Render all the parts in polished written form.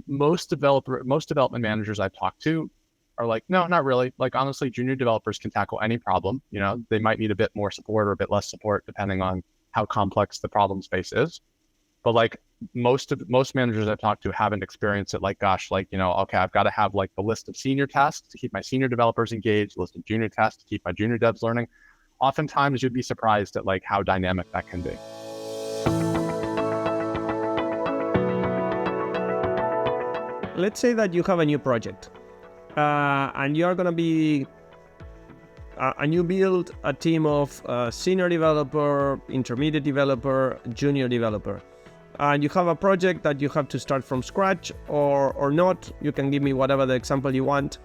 most development managers I've talked to are like, no, not really. Like, honestly, junior developers can tackle any problem. They might need a bit more support or a bit less support depending on how complex the problem space is. But like most managers I've talked to haven't experienced it like, gosh, like, okay, I've got to have like the list of senior tasks to keep my senior developers engaged, list of junior tasks to keep my junior devs learning. Oftentimes you'd be surprised at like how dynamic that can be. Let's say that you have a new project and you're going to be and you build a team of senior developer, intermediate developer, junior developer. And you have a project that you have to start from scratch or not. You can give me whatever the example you want.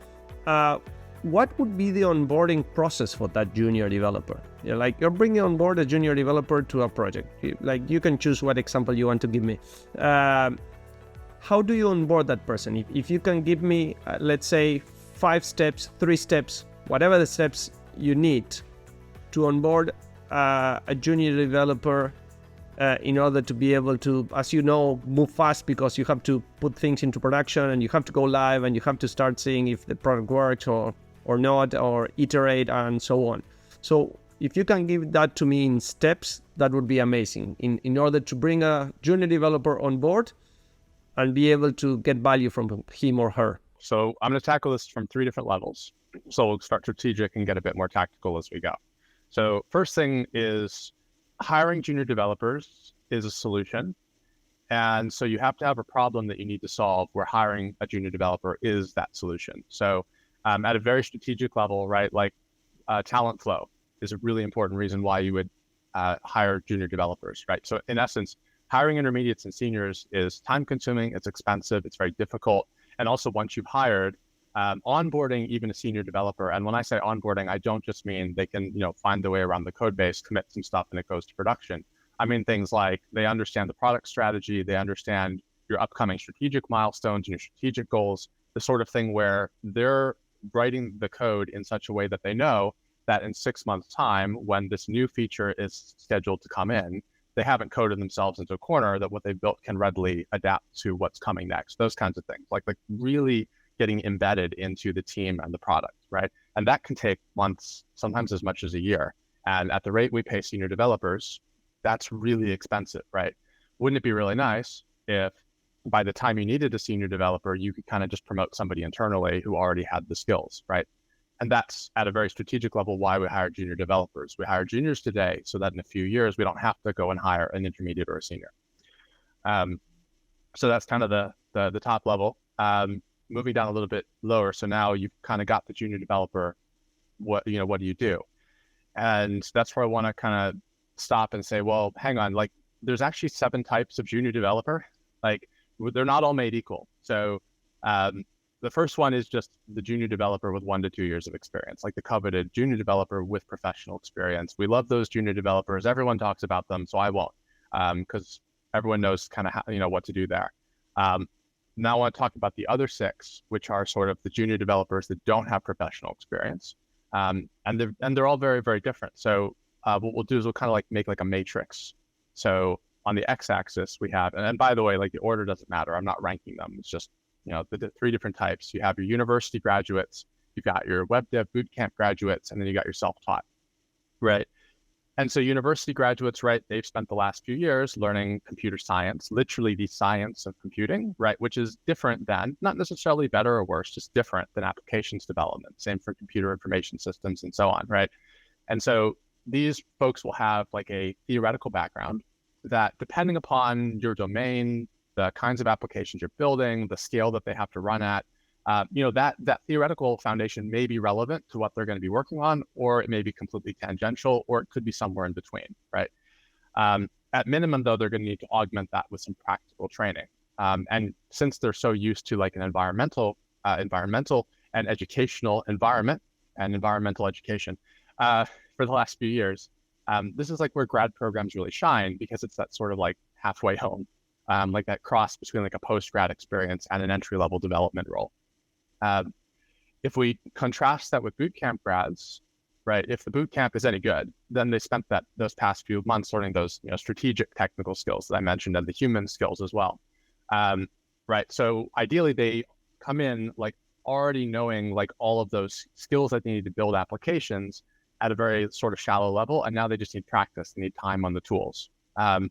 What would be the onboarding process for that junior developer? Like you're bringing on board a junior developer to a project. You can choose what example you want to give me. How do you onboard that person? If you can give me, let's say, 5 steps, 3 steps, whatever the steps you need to onboard a junior developer in order to be able to, as you know, move fast because you have to put things into production and you have to go live and you have to start seeing if the product works or not, or iterate and so on. So if you can give that to me in steps, that would be amazing in order to bring a junior developer on board and be able to get value from him or her. So I'm going to tackle this from 3 different levels. So we'll start strategic and get a bit more tactical as we go. So first thing is hiring junior developers is a solution. And so you have to have a problem that you need to solve where hiring a junior developer is that solution. So at a very strategic level, right, like talent flow is a really important reason why you would hire junior developers, right? So in essence, hiring intermediates and seniors is time consuming, it's expensive, it's very difficult. And also once you've hired, onboarding even a senior developer, and when I say onboarding, I don't just mean they can, find their way around the code base, commit some stuff and it goes to production. I mean things like they understand the product strategy, they understand your upcoming strategic milestones and your strategic goals, the sort of thing where they're writing the code in such a way that they know that in 6 months' time, when this new feature is scheduled to come in, they haven't coded themselves into a corner, that what they've built can readily adapt to what's coming next. Those kinds of things, like really getting embedded into the team and the product, right? And that can take months, sometimes as much as a year. And at the rate we pay senior developers, that's really expensive, right? Wouldn't it be really nice if by the time you needed a senior developer, you could kind of just promote somebody internally who already had the skills, right? And that's at a very strategic level why we hire junior developers. We hire juniors today so that in a few years, we don't have to go and hire an intermediate or a senior. So that's kind of the top level. Moving down a little bit lower. So now you've kind of got the junior developer. What do you do? And that's where I want to kind of stop and say, well, hang on, like there's actually 7 types of junior developer. Like they're not all made equal. So the first one is just the junior developer with 1 to 2 years of experience, like the coveted junior developer with professional experience. We love those junior developers. Everyone talks about them, so I won't, because everyone knows kind of how, what to do there. Now I want to talk about the other 6, which are sort of the junior developers that don't have professional experience, and they're all very, very different. So what we'll do is we'll kind of like make like a matrix. So on the x-axis we have, and by the way, like the order doesn't matter. I'm not ranking them. It's just the 3 different types. You have your university graduates, you've got your web dev bootcamp graduates, and then you got your self-taught, right? And so university graduates, right, they've spent the last few years learning computer science, literally the science of computing, right, which is different than, not necessarily better or worse, just different than applications development. Same for computer information systems and so on, right? And so these folks will have like a theoretical background that, depending upon your domain, the kinds of applications you're building, the scale that they have to run at, that theoretical foundation may be relevant to what they're going to be working on, or it may be completely tangential, or it could be somewhere in between, right? At minimum, though, they're going to need to augment that with some practical training. And since they're so used to like an environmental and educational environment and environmental education for the last few years, this is like where grad programs really shine, because it's that sort of like halfway home. Like that cross between like a post-grad experience and an entry-level development role. If we contrast that with bootcamp grads, right? If the bootcamp is any good, then they spent those past few months learning those strategic technical skills that I mentioned, and the human skills as well. right? So ideally they come in like already knowing like all of those skills that they need to build applications at a very sort of shallow level. And now they just need practice. They need time on the tools. And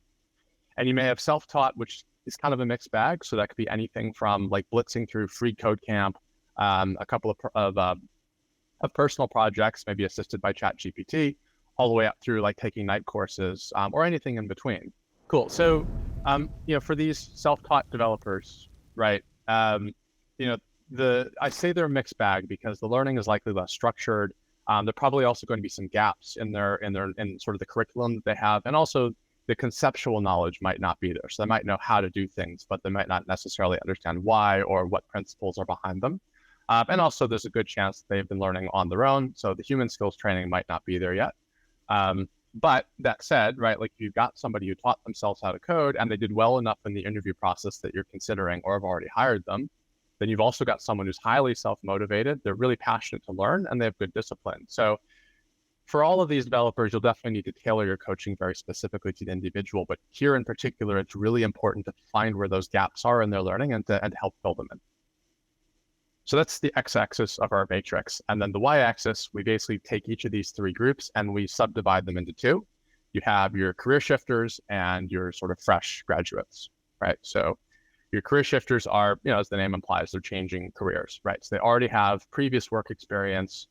you may have self-taught, which is kind of a mixed bag. So that could be anything from like blitzing through free code camp, a couple of personal projects, maybe assisted by ChatGPT, all the way up through like taking night courses, or anything in between. Cool. So, for these self-taught developers, right? I say they're a mixed bag because the learning is likely less structured. There probably also going to be some gaps in sort of the curriculum that they have, and also the conceptual knowledge might not be there. So they might know how to do things, but they might not necessarily understand why or what principles are behind them. And also there's a good chance that they've been learning on their own. So the human skills training might not be there yet. But that said, right, like if you've got somebody who taught themselves how to code and they did well enough in the interview process that you're considering or have already hired them, then you've also got someone who's highly self-motivated. They're really passionate to learn and they have good discipline. So for all of these developers, you'll definitely need to tailor your coaching very specifically to the individual. But here in particular, it's really important to find where those gaps are in their learning and to help fill them in. So that's the x-axis of our matrix. And then the y-axis, we basically take each of these three groups and we subdivide them into two. You have your career shifters and your sort of fresh graduates, right? So your career shifters are, as the name implies, they're changing careers, right? So they already have previous work experience,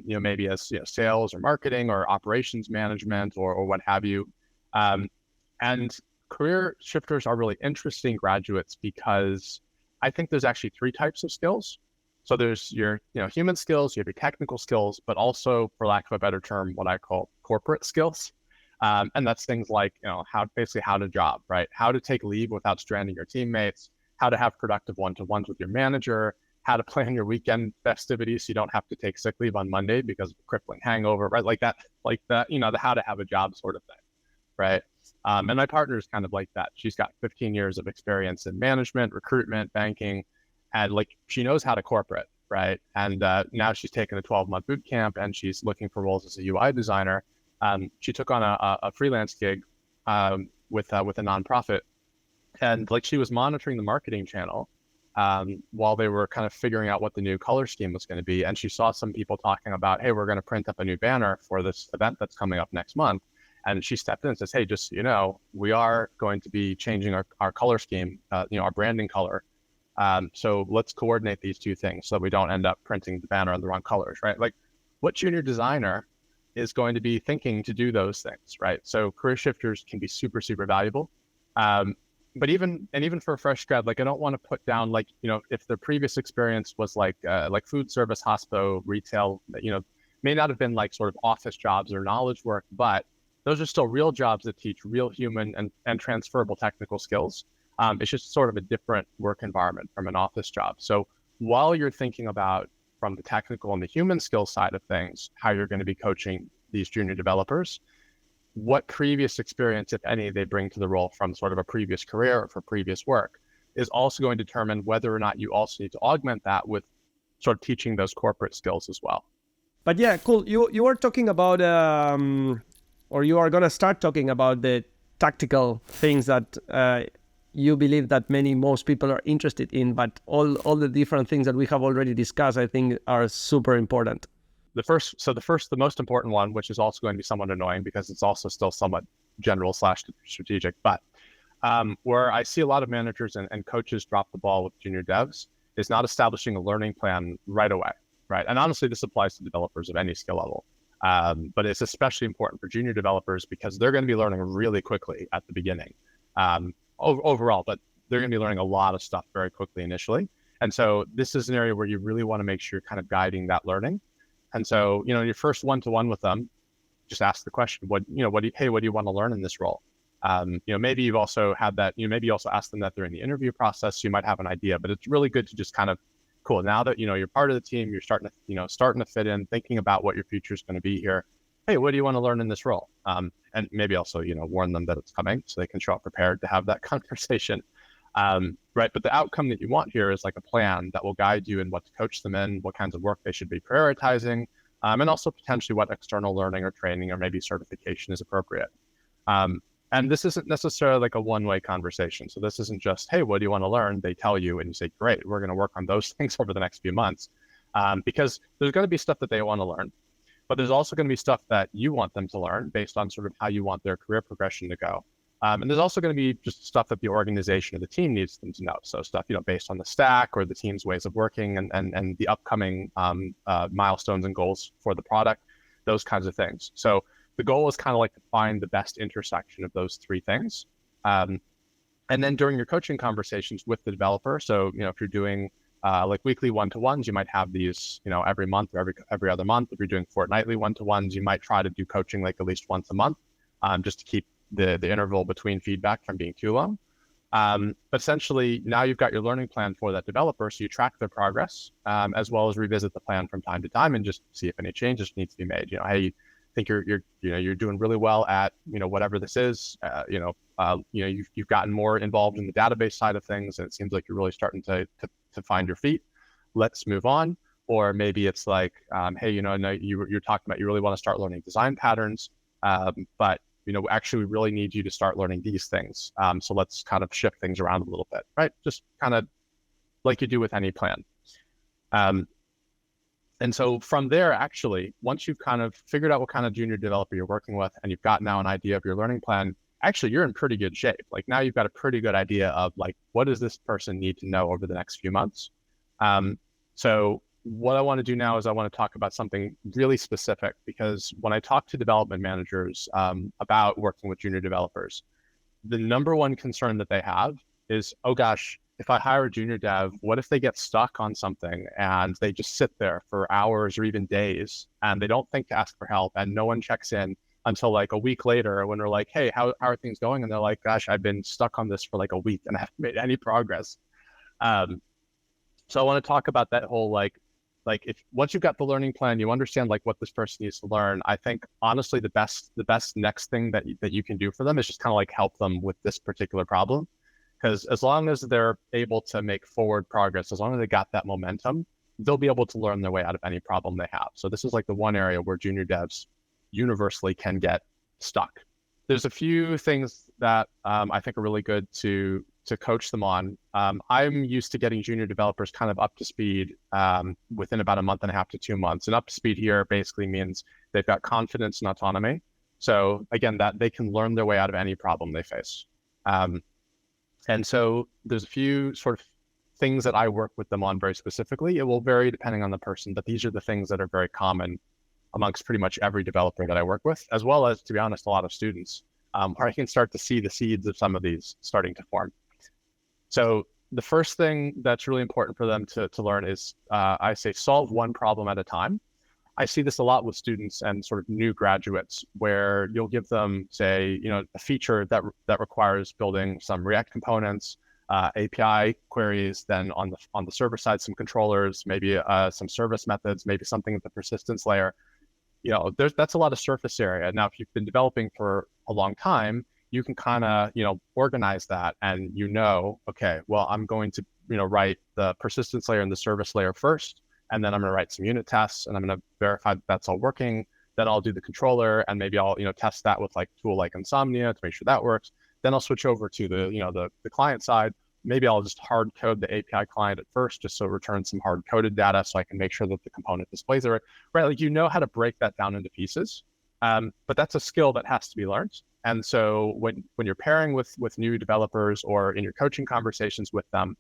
maybe as sales or marketing or operations management or what have you. And career shifters are really interesting graduates because I think there's actually three types of skills. So there's your human skills, you have your technical skills, but also, for lack of a better term, what I call corporate skills. And that's things like, how to job, right? How to take leave without stranding your teammates, how to have productive one-to-ones with your manager, how to plan your weekend festivities so you don't have to take sick leave on Monday because of a crippling hangover, right? The how to have a job sort of thing, right? And my partner is kind of like that. She's got 15 years of experience in management, recruitment, banking, and she knows how to corporate, right? And now she's taken a 12-month boot camp and she's looking for roles as a UI designer. She took on a freelance gig with a nonprofit, and she was monitoring the marketing channel while they were kind of figuring out what the new color scheme was going to be. And she saw some people talking about, hey, we're going to print up a new banner for this event that's coming up next month. And she stepped in and says, hey, just so you know, we are going to be changing our color scheme, our branding color. So let's coordinate these two things so we don't end up printing the banner on the wrong colors, right? What junior designer is going to be thinking to do those things, right? So career shifters can be super, super valuable. But even for a fresh grad, I don't want to put down if the previous experience was like food service, hospo, retail, may not have been sort of office jobs or knowledge work, but those are still real jobs that teach real human and transferable technical skills. It's just sort of a different work environment from an office job. So while you're thinking about from the technical and the human skill side of things, how you're going to be coaching these junior developers, what previous experience, if any, they bring to the role from sort of a previous career or for previous work is also going to determine whether or not you also need to augment that with sort of teaching those corporate skills as well. But yeah, cool. You were talking about, or you are going to start talking about the tactical things that you believe that most people are interested in, but all the different things that we have already discussed, I think are super important. The most important one, which is also going to be somewhat annoying because it's also still somewhat general / strategic, but where I see a lot of managers and coaches drop the ball with junior devs is not establishing a learning plan right away, right? And honestly, this applies to developers of any skill level, but it's especially important for junior developers because they're going to be learning really quickly at the beginning overall, but they're going to be learning a lot of stuff very quickly initially. And so this is an area where you really want to make sure you're kind of guiding that learning. And so, your first one-to-one with them, just ask the question, what do you want to learn in this role? Maybe you've also had that, maybe you also ask them that during the interview process, so you might have an idea, but it's really good to just kind of, cool, now that, you're part of the team, you're starting to fit in, thinking about what your future is going to be here. Hey, what do you want to learn in this role? And maybe also, warn them that it's coming so they can show up prepared to have that conversation. Right. But the outcome that you want here is a plan that will guide you in what to coach them in, what kinds of work they should be prioritizing, and also potentially what external learning or training or maybe certification is appropriate. And And this isn't necessarily like a one-way conversation. So this isn't just, hey, what do you want to learn? They tell you and you say, great, we're going to work on those things over the next few months. Because there's going to be stuff that they want to learn, but there's also going to be stuff that you want them to learn based on sort of how you want their career progression to go. And there's also going to be just stuff that the organization or the team needs them to know. So stuff, based on the stack or the team's ways of working and the upcoming milestones and goals for the product, those kinds of things. So the goal is kind of like to find the best intersection of those three things. And then during your coaching conversations with the developer, so, if you're doing like weekly one-to-ones, you might have these, every month or every other month. If you're doing fortnightly one-to-ones, you might try to do coaching like at least once a month, just to keep the interval between feedback from being too long. But essentially, now you've got your learning plan for that developer, so you track their progress, as well as revisit the plan from time to time and just see if any changes need to be made. Hey, I think you're doing really well at whatever this is. You've gotten more involved in the database side of things, and it seems like you're really starting to find your feet. Let's move on. Or maybe it's like, hey, I know you're talking about you really want to start learning design patterns, but actually we really need you to start learning these things. So let's kind of shift things around a little bit, right? Just kind of like you do with any plan. And so from there, actually, once you've kind of figured out what kind of junior developer you're working with, and you've got now an idea of your learning plan, actually you're in pretty good shape. Like now you've got a pretty good idea of like, what does this person need to know over the next few months? So what I want to do now is I want to talk about something really specific, because when I talk to development managers about working with junior developers, the number one concern that they have is, oh gosh, if I hire a junior dev, what if they get stuck on something and they just sit there for hours or even days and they don't think to ask for help, and no one checks in until like a week later when they're like, hey, how are things going? And they're like, gosh, I've been stuck on this for like a week and I haven't made any progress. So I want to talk about that whole like if once you've got the learning plan, you understand like what this person needs to learn. I think honestly the best next thing that you can do for them is just kind of like help them with this particular problem. Because as long as they're able to make forward progress, as long as they got that momentum, they'll be able to learn their way out of any problem they have. So this is like the one area where junior devs universally can get stuck. There's a few things that I think are really good to coach them on. I'm used to getting junior developers kind of up to speed within about a month and a half to 2 months. And up to speed here basically means they've got confidence and autonomy. So again, that they can learn their way out of any problem they face. And so there's a few sort of things that I work with them on very specifically. It will vary depending on the person, but these are the things that are very common amongst pretty much every developer that I work with, as well as, to be honest, a lot of students, where I can start to see the seeds of some of these starting to form. So the first thing that's really important for them to learn is, I say, solve one problem at a time. I see this a lot with students and sort of new graduates, where you'll give them, say, a feature that requires building some React components, API queries, then on the server side, some controllers, maybe some service methods, maybe something at the persistence layer. That's a lot of surface area. Now, if you've been developing for a long time, you can kind of, organize that, and okay, well, I'm going to, write the persistence layer and the service layer first. And then I'm going to write some unit tests, and I'm going to verify that that's all working. Then I'll do the controller, and maybe I'll test that with like a tool like Insomnia to make sure that works. Then I'll switch over to the client side. Maybe I'll just hard code the API client at first, just so it returns some hard coded data, so I can make sure that the component displays it right. Like how to break that down into pieces, but that's a skill that has to be learned. And so when you're pairing with new developers or in your coaching conversations with them,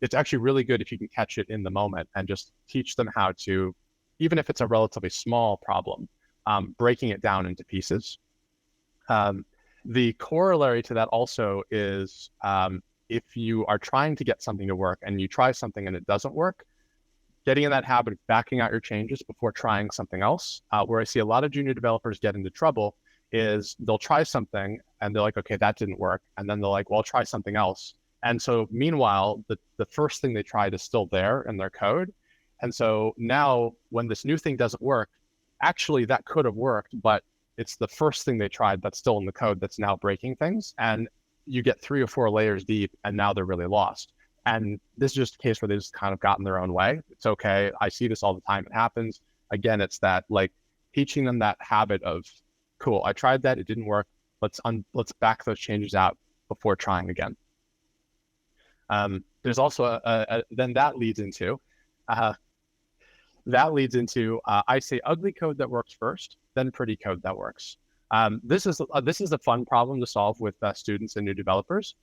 it's actually really good if you can catch it in the moment and just teach them how to, even if it's a relatively small problem, breaking it down into pieces. The corollary to that also is if you are trying to get something to work and you try something and it doesn't work, getting in that habit of backing out your changes before trying something else. Where I see a lot of junior developers get into trouble is they'll try something and they're like, okay, that didn't work. And then they're like, well, I'll try something else. And so meanwhile, the first thing they tried is still there in their code. And so now when this new thing doesn't work, actually that could have worked, but it's the first thing they tried that's still in the code that's now breaking things. And you get 3 or 4 layers deep, and now they're really lost. And this is just a case where they just kind of got in their own way. It's okay. I see this all the time. It happens. Again, it's that like teaching them that habit of, cool, I tried that, it didn't work. let's back those changes out before trying again. There's also then that leads into I say ugly code that works first, then pretty code that works. This is a fun problem to solve with students and new developers,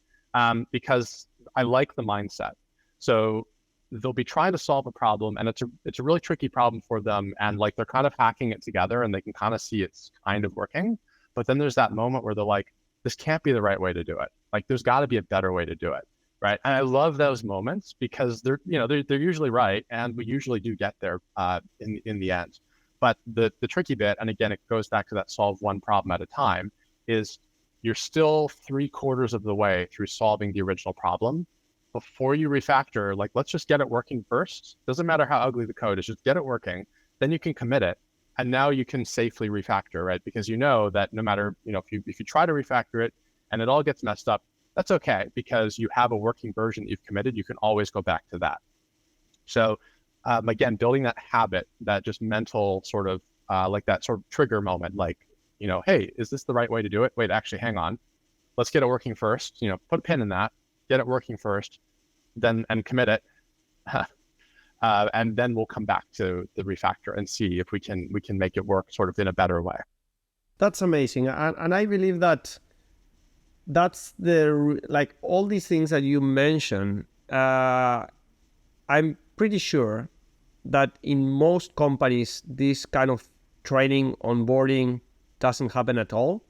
because I like the mindset. So they'll be trying to solve a problem, and it's a really tricky problem for them, and like they're kind of hacking it together, and they can kind of see it's kind of working. But then there's that moment where they're like, this can't be the right way to do it. Like there's got to be a better way to do it, right? And I love those moments because they're usually right, and we usually do get there in the end. But the tricky bit, and again, it goes back to that solve one problem at a time, is you're still 3/4 of the way through solving the original problem. Before you refactor, like, let's just get it working first. Doesn't matter how ugly the code is, just get it working. Then you can commit it. And now you can safely refactor, right? Because you know that no matter, if you try to refactor it and it all gets messed up, that's okay, because you have a working version that you've committed. You can always go back to that. So again, building that habit, that just mental sort of like that sort of trigger moment, like, hey, is this the right way to do it? Wait, actually, hang on. Let's get it working first. Put a pin in that, get it working first, and commit it. And then we'll come back to the refactor and see if we can make it work sort of in a better way. That's amazing. And I believe that that's like all these things that you mentioned, I'm pretty sure that in most companies, this kind of training, onboarding doesn't happen at all.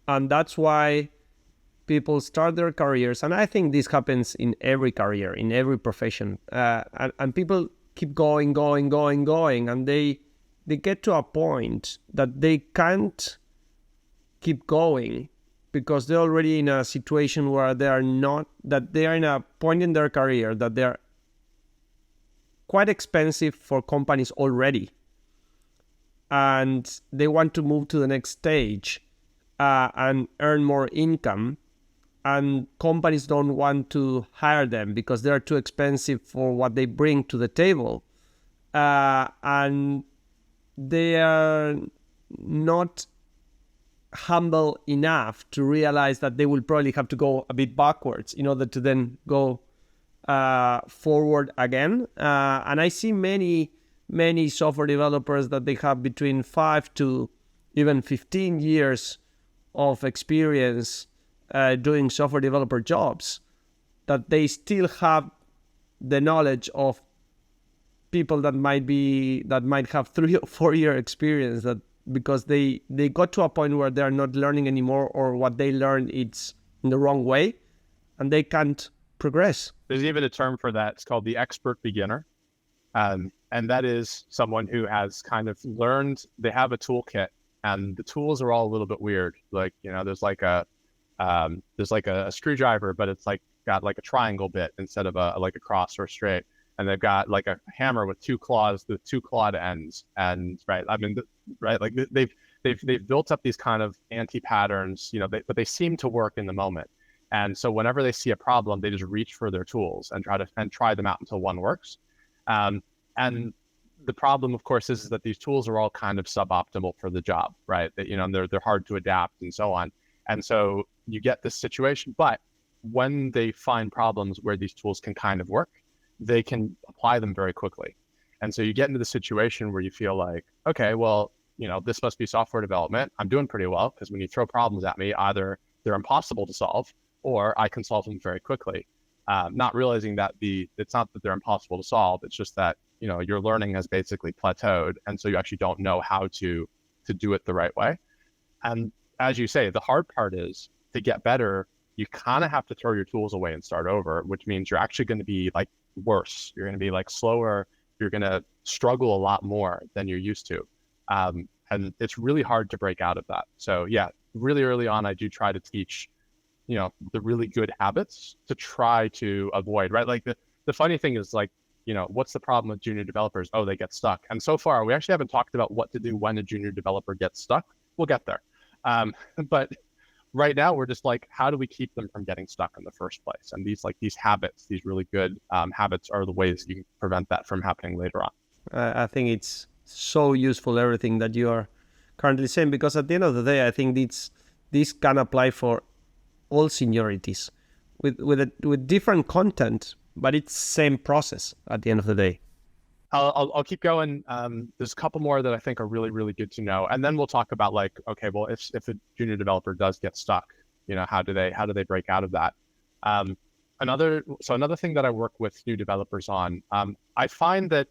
And that's why people start their careers. And I think this happens in every career, in every profession. And people keep going. And they get to a point that they can't keep going because they're already in a situation where they are in a point in their career that they're quite expensive for companies already. And they want to move to the next stage and earn more income. And companies don't want to hire them because they're too expensive for what they bring to the table. And they are not humble enough to realize that they will probably have to go a bit backwards in order to then go forward again. And I see many software developers that they have between 5 to even 15 years of experience doing software developer jobs, that they still have the knowledge of people that might have 3 or 4 year experience, that because they got to a point where they're not learning anymore, or what they learned it's in the wrong way, and they can't progress. There's even a term for that. It's called the expert beginner. And that is someone who has kind of learned, they have a toolkit, and the tools are all a little bit weird. Like, there's like a screwdriver, but it's like got like a triangle bit instead of a cross or straight. And they've got like a hammer with 2 claws, with 2 clawed ends. And right, I mean, right, like they've built up these kind of anti-patterns, but they seem to work in the moment. And so whenever they see a problem, they just reach for their tools and try them out until one works. And the problem, of course, is that these tools are all kind of suboptimal for the job, right? That, they're hard to adapt and so on. And so you get this situation, but when they find problems where these tools can kind of work, they can apply them very quickly. And so you get into the situation where you feel like, okay, well, this must be software development. I'm doing pretty well, because when you throw problems at me, either they're impossible to solve or I can solve them very quickly. Not realizing that it's not that they're impossible to solve. It's just that, your learning has basically plateaued. And so you actually don't know how to do it the right way. And as you say, the hard part is to get better, you kind of have to throw your tools away and start over, which means you're actually going to be like worse. You're going to be like slower. You're going to struggle a lot more than you're used to. And it's really hard to break out of that. So yeah, really early on, I do try to teach, the really good habits to try to avoid, right? Like the funny thing is, like, what's the problem with junior developers? Oh, they get stuck. And so far, we actually haven't talked about what to do when a junior developer gets stuck. We'll get there. But right now, we're just like, how do we keep them from getting stuck in the first place? And these habits, these really good habits, are the ways you can prevent that from happening later on. I think it's so useful, everything that you are currently saying, because at the end of the day, I think this can apply for all seniorities with different content, but it's same process at the end of the day. I'll keep going. There's a couple more that I think are really, really good to know, and then we'll talk about like, okay, well, if a junior developer does get stuck, how do they break out of that? Another thing that I work with new developers on, I find that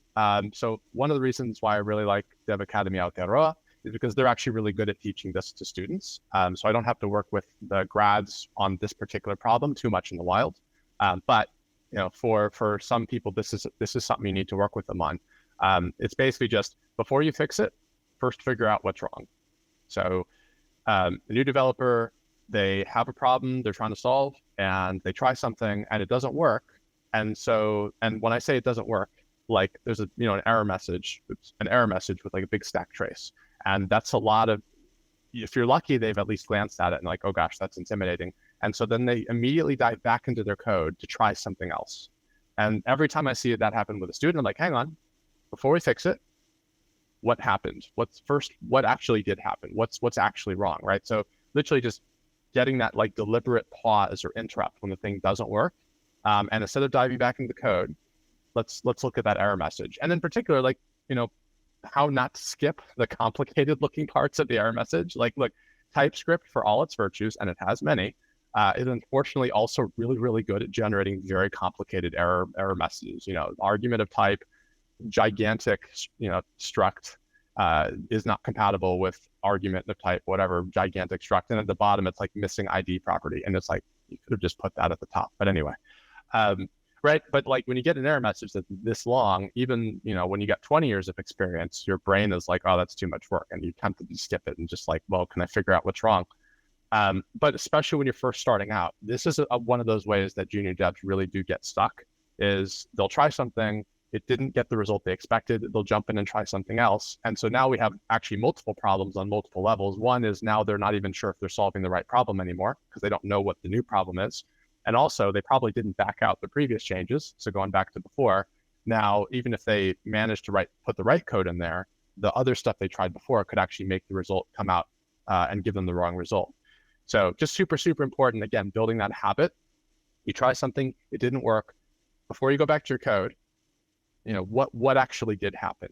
so one of the reasons why I really like Dev Academy Aotearoa is because they're actually really good at teaching this to students. So I don't have to work with the grads on this particular problem too much in the wild, but for some people, this is something you need to work with them on. It's basically just before you fix it, first figure out what's wrong. So the new developer, they have a problem they're trying to solve, and they try something and it doesn't work. And when I say it doesn't work, like there's an error message. It's an error message with like a big stack trace, and that's a lot of. If you're lucky, they've at least glanced at it and like, oh gosh, that's intimidating. And so then they immediately dive back into their code to try something else. And every time I see that happen with a student, I'm like, hang on, before we fix it, what happened? What actually did happen? What's actually wrong, right? So literally just getting that like deliberate pause or interrupt when the thing doesn't work. And instead of diving back into the code, let's look at that error message. And in particular, like, how not to skip the complicated looking parts of the error message. Like, look, TypeScript, for all its virtues, and it has many, is unfortunately also really, really good at generating very complicated error messages. Argument of type, gigantic, struct is not compatible with argument of type, whatever, gigantic struct. And at the bottom, it's like missing ID property. And it's like, you could have just put that at the top. But anyway, right. But like when you get an error message that's this long, even, when you got 20 years of experience, your brain is like, oh, that's too much work. And you tempted to skip it and just like, well, can I figure out what's wrong? But especially when you're first starting out, this is one of those ways that junior devs really do get stuck. Is they'll try something, it didn't get the result they expected, they'll jump in and try something else. And so now we have actually multiple problems on multiple levels. One is now they're not even sure if they're solving the right problem anymore because they don't know what the new problem is. And also they probably didn't back out the previous changes. So going back to before, now, even if they managed to put the right code in there, the other stuff they tried before could actually make the result come out and give them the wrong result. So just super, super important, again, building that habit. You try something, it didn't work. Before you go back to your code, what actually did happen?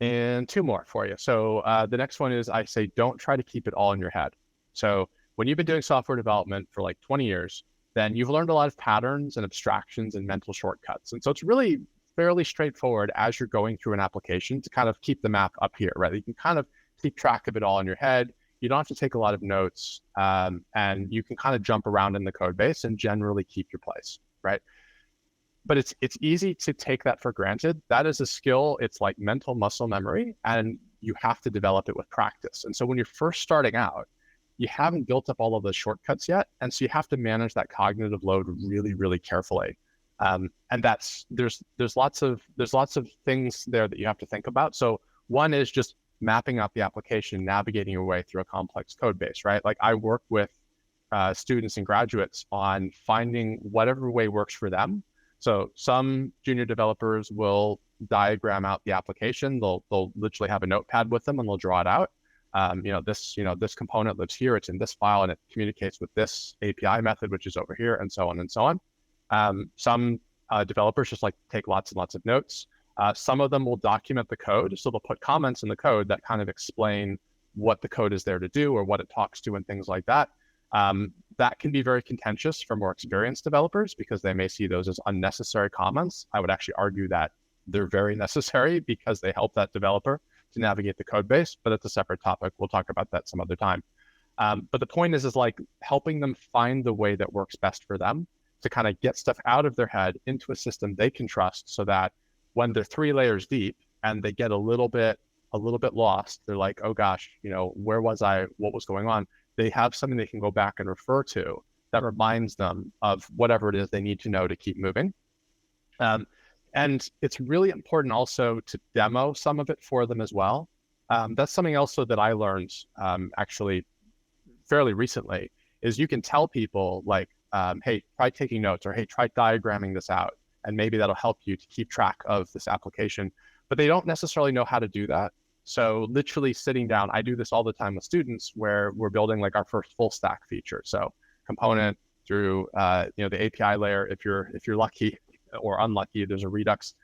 And two more for you. So the next one is, I say, don't try to keep it all in your head. So when you've been doing software development for like 20 years, then you've learned a lot of patterns and abstractions and mental shortcuts. And so it's really fairly straightforward as you're going through an application to kind of keep the map up here, right? You can kind of keep track of it all in your head. You don't have to take a lot of notes, and you can kind of jump around in the code base and generally keep your place, right? But it's easy to take that for granted. That is a skill. It's like mental muscle memory, and you have to develop it with practice. And so when you're first starting out, you haven't built up all of those shortcuts yet, and so you have to manage that cognitive load really, really carefully. And there's lots of things there that you have to think about. So one is just mapping out the application, navigating your way through a complex code base, right? Like I work with students and graduates on finding whatever way works for them. So some junior developers will diagram out the application. They'll literally have a notepad with them and they'll draw it out. This component lives here, it's in this file, and it communicates with this API method, which is over here, and so on and so on. Some developers just like take lots and lots of notes. Some of them will document the code. So they'll put comments in the code that kind of explain what the code is there to do or what it talks to and things like that. That can be very contentious for more experienced developers because they may see those as unnecessary comments. I would actually argue that they're very necessary because they help that developer to navigate the code base, but it's a separate topic. We'll talk about that some other time. But the point is like helping them find the way that works best for them to kind of get stuff out of their head into a system they can trust, so that when they're 3 layers deep and they get a little bit lost, they're like, oh gosh, where was I? What was going on? They have something they can go back and refer to that reminds them of whatever it is they need to know to keep moving. And it's really important also to demo some of it for them as well. That's something also that I learned actually fairly recently, is you can tell people like, hey, try taking notes, or hey, try diagramming this out, and maybe that'll help you to keep track of this application. But they don't necessarily know how to do that. So literally sitting down, I do this all the time with students where we're building like our first full stack feature. So component through the API layer. If you're lucky or unlucky, there's a Redux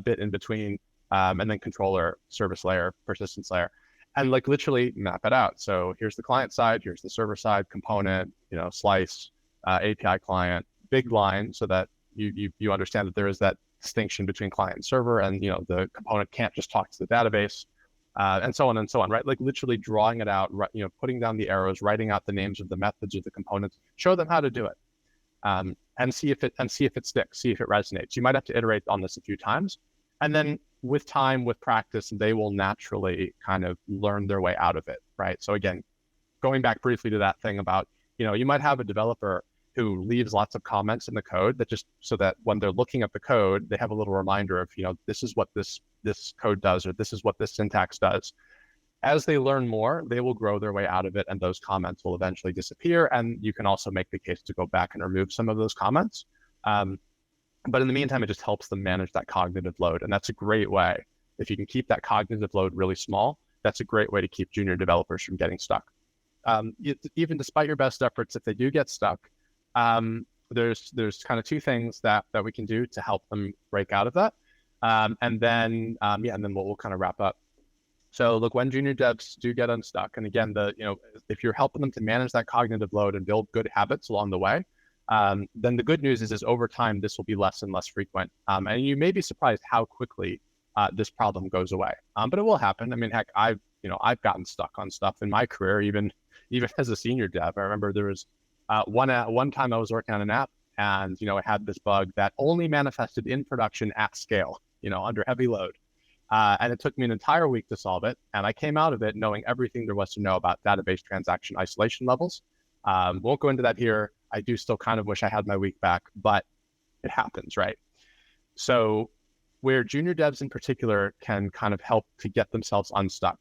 bit in between, and then controller, service layer, persistence layer, and like literally map it out. So here's the client side, here's the server side, component, slice, API client, big line, so that you understand that there is that distinction between client and server, and the component can't just talk to the database, and so on and so on, right? Like literally drawing it out, putting down the arrows, writing out the names of the methods of the components, show them how to do it, and see if it sticks, see if it resonates. You might have to iterate on this a few times, and then with time, with practice, they will naturally kind of learn their way out of it, right? So again, going back briefly to that thing about, you might have a developer who leaves lots of comments in the code that just so that when they're looking at the code, they have a little reminder of, this is what this code does, or this is what this syntax does. As they learn more, they will grow their way out of it, and those comments will eventually disappear. And you can also make the case to go back and remove some of those comments. But in the meantime, it just helps them manage that cognitive load. And that's a great way. If you can keep that cognitive load really small, that's a great way to keep junior developers from getting stuck. Even despite your best efforts, if they do get stuck, there's kind of two things that we can do to help them break out of that. And then we'll kind of wrap up. So look, when junior devs do get unstuck, and again, if you're helping them to manage that cognitive load and build good habits along the way, then the good news is over time, this will be less and less frequent. And you may be surprised how quickly this problem goes away. But it will happen. I mean, heck, I've gotten stuck on stuff in my career, even as a senior dev. I remember there was one time I was working on an app, and it had this bug that only manifested in production at scale, under heavy load. And it took me an entire week to solve it. And I came out of it knowing everything there was to know about database transaction isolation levels. Won't go into that here. I do still kind of wish I had my week back, but it happens, right? So where junior devs in particular can kind of help to get themselves unstuck.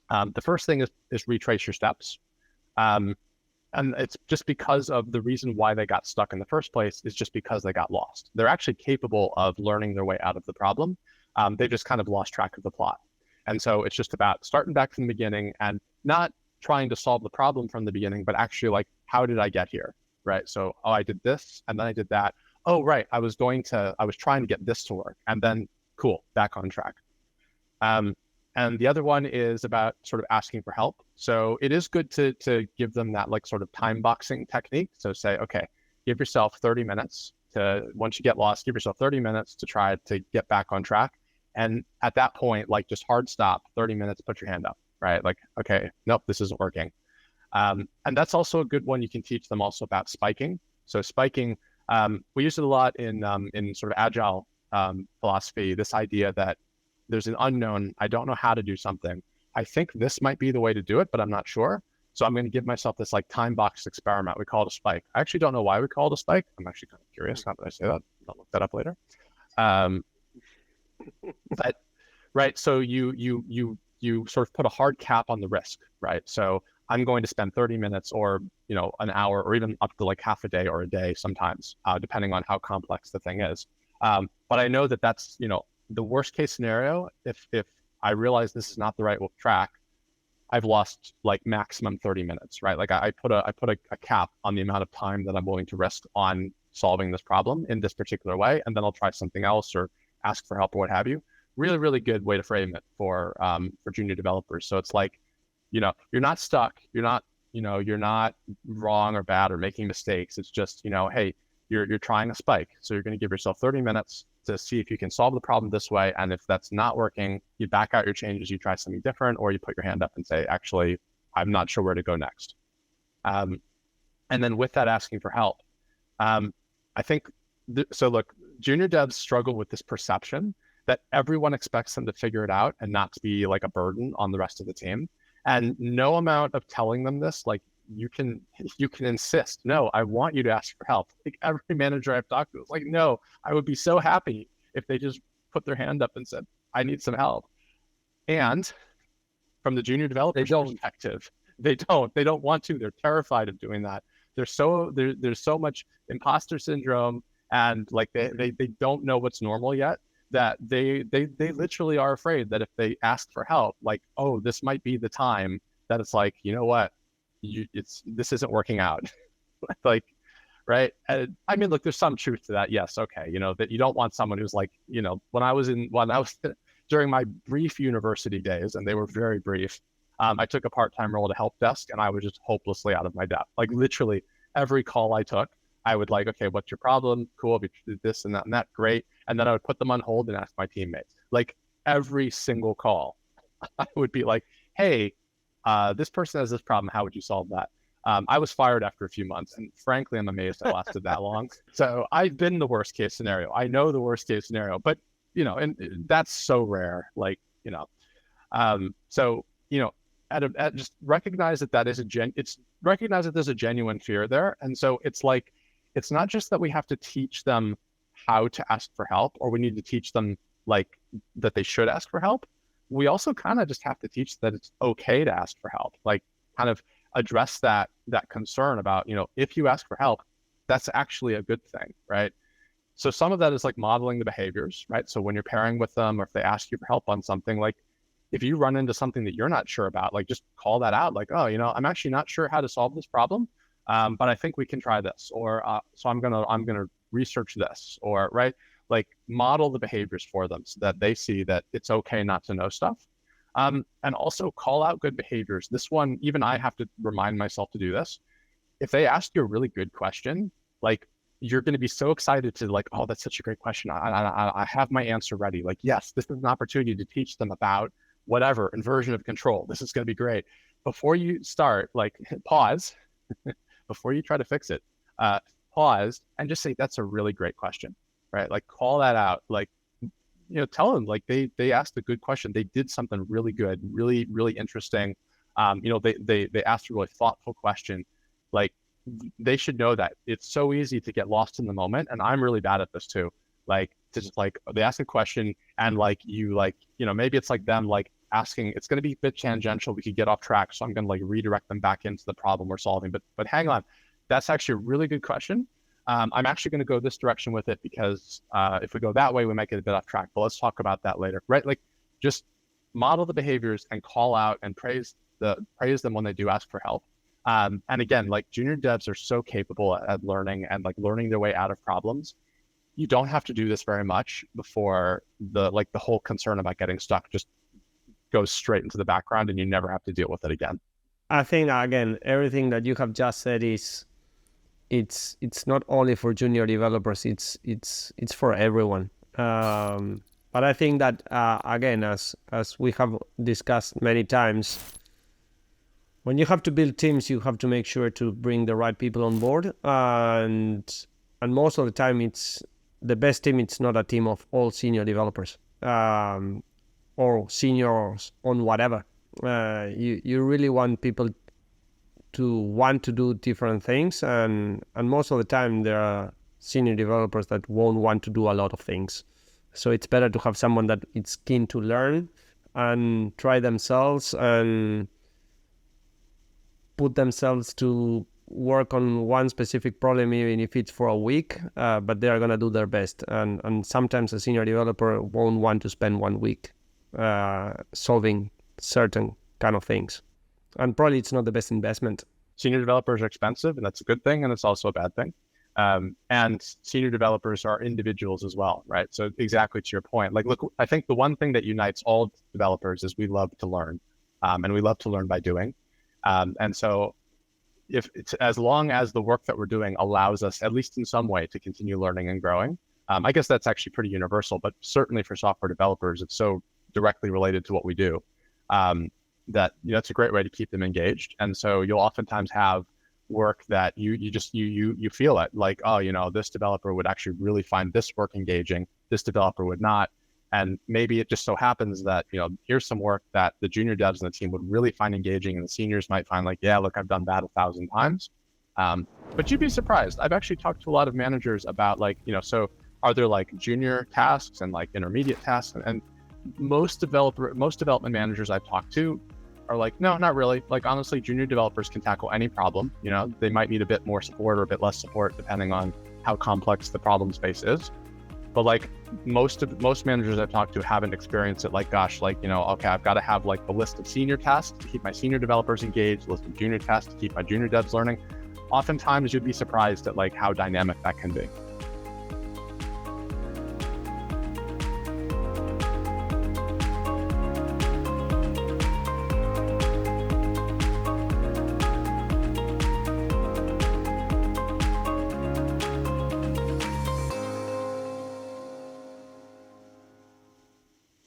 The first thing is retrace your steps. And it's just because of the reason why they got stuck in the first place is just because they got lost. They're actually capable of learning their way out of the problem. They just kind of lost track of the plot. And so it's just about starting back from the beginning and not trying to solve the problem from the beginning, but actually like, how did I get here? Right. So, I did this and then I did that. Oh, right. I was trying to get this to work, and then cool, back on track. And the other one is about sort of asking for help. So it is good to give them that like sort of time boxing technique. So say, okay, give yourself 30 minutes once you get lost, give yourself 30 minutes to try to get back on track. And at that point, like just hard stop, 30 minutes, put your hand up, right? Like, okay, nope, this isn't working. And that's also a good one. You can teach them also about spiking. So spiking, we use it a lot in sort of agile philosophy, this idea that there's an unknown, I don't know how to do something. I think this might be the way to do it, but I'm not sure. So I'm going to give myself this like time box experiment. We call it a spike. I actually don't know why we call it a spike. I'm actually kind of curious. Not that I say that. I'll look that up later. But right, so you sort of put a hard cap on the risk, right? So I'm going to spend 30 minutes or an hour or even up to like half a day or a day sometimes, depending on how complex the thing is. But I know that that's the worst case scenario. If I realize this is not the right track, I've lost like maximum 30 minutes, right? Like I put a cap on the amount of time that I'm willing to risk on solving this problem in this particular way, and then I'll try something else or ask for help or what have you. Really, really good way to frame it for junior developers. So it's like, you're not stuck. You're not wrong or bad or making mistakes. It's just, hey, you're trying a spike. So you're going to give yourself 30 minutes to see if you can solve the problem this way. And if that's not working, you back out your changes, you try something different, or you put your hand up and say, actually, I'm not sure where to go next. And then with that, asking for help. I think, so look, junior devs struggle with this perception that everyone expects them to figure it out and not to be like a burden on the rest of the team. And no amount of telling them this, like you can insist, no, I want you to ask for help. Like every manager I've talked to is like, no, I would be so happy if they just put their hand up and said, I need some help. And from the junior developer perspective, they don't want to. They're terrified of doing that. There's so much imposter syndrome, and like they don't know what's normal yet. that they literally are afraid that if they ask for help, like, oh, this might be the time that it's like, you know what, this isn't working out. Like, right? And, I mean, look, there's some truth to that. Yes, okay, that you don't want someone who's like, when I was during my brief university days, and they were very brief, I took a part-time role at a help desk, and I was just hopelessly out of my depth. Like, literally every call I took, I would like, okay, what's your problem? Cool, if you did this and that, great. And then I would put them on hold and ask my teammates. Like, every single call, I would be like, hey, this person has this problem. How would you solve that? I was fired after a few months, and frankly, I'm amazed I lasted that long. So I've been the worst case scenario. I know the worst case scenario, but and that's so rare. Like, so just recognize that is recognize that there's a genuine fear there, and so it's like, it's not just that we have to teach them how to ask for help, or we need to teach them like that they should ask for help. We also kind of just have to teach that it's okay to ask for help. Like, kind of address that concern about, if you ask for help, that's actually a good thing, right? So some of that is like modeling the behaviors, right? So when you're pairing with them, or if they ask you for help on something, like if you run into something that you're not sure about, like just call that out. Like, oh, I'm actually not sure how to solve this problem, but I think we can try this, or so I'm gonna research this, or right, like model the behaviors for them so that they see that it's okay not to know stuff. And also call out good behaviors. This one, even I have to remind myself to do this. If they ask you a really good question, like, you're going to be so excited to like, oh, that's such a great question. I have my answer ready. Like, yes, this is an opportunity to teach them about whatever inversion of control. This is going to be great. Before you start, like, pause before you try to fix it. Pause and just say, that's a really great question, right? Like, call that out. Like, tell them like they asked a good question. They did something really good, really, really interesting. They asked a really thoughtful question. Like, they should know that it's so easy to get lost in the moment. And I'm really bad at this too. Like, to just like, they ask a question and like, maybe it's like them like asking, it's going to be a bit tangential. We could get off track. So I'm going to like redirect them back into the problem we're solving. But hang on, that's actually a really good question. I'm actually going to go this direction with it because if we go that way, we might get a bit off track, but let's talk about that later, right? Like, just model the behaviors and call out and praise them when they do ask for help. And again, like, junior devs are so capable at learning and like learning their way out of problems. You don't have to do this very much before the whole concern about getting stuck just goes straight into the background and you never have to deal with it again. I think, again, everything that you have just said is, it's not only for junior developers, it's for everyone. But I think that again, as we have discussed many times, when you have to build teams, you have to make sure to bring the right people on board, and most of the time, it's the best team. It's not a team of all senior developers or seniors on whatever. You really want people to want to do different things, and most of the time there are senior developers that won't want to do a lot of things. So it's better to have someone that is keen to learn and try themselves and put themselves to work on one specific problem, even if it's for a week, but they are going to do their best. And sometimes a senior developer won't want to spend 1 week solving certain kind of things. And probably it's not the best investment. Senior developers are expensive, and that's a good thing, and it's also a bad thing. And senior developers are individuals as well, right? So exactly to your point, like, look, I think the one thing that unites all developers is we love to learn, and we love to learn by doing. And so if it's, as long as the work that we're doing allows us, at least in some way, to continue learning and growing, I guess that's actually pretty universal, but certainly for software developers, it's so directly related to what we do. That it's a great way to keep them engaged. And so you'll oftentimes have work that you feel it, like, oh, this developer would actually really find this work engaging, this developer would not. And maybe it just so happens that, here's some work that the junior devs in the team would really find engaging, and the seniors might find like, yeah, look, I've done that 1,000 times. But you'd be surprised. I've actually talked to a lot of managers about like, so are there like junior tasks and like intermediate tasks? And most development managers I've talked to are like, no, not really. Like, honestly, junior developers can tackle any problem. They might need a bit more support or a bit less support depending on how complex the problem space is. But like, most managers I've talked to haven't experienced it like, gosh, like, okay, I've got to have like the list of senior tasks to keep my senior developers engaged, list of junior tasks to keep my junior devs learning. Oftentimes you'd be surprised at like how dynamic that can be.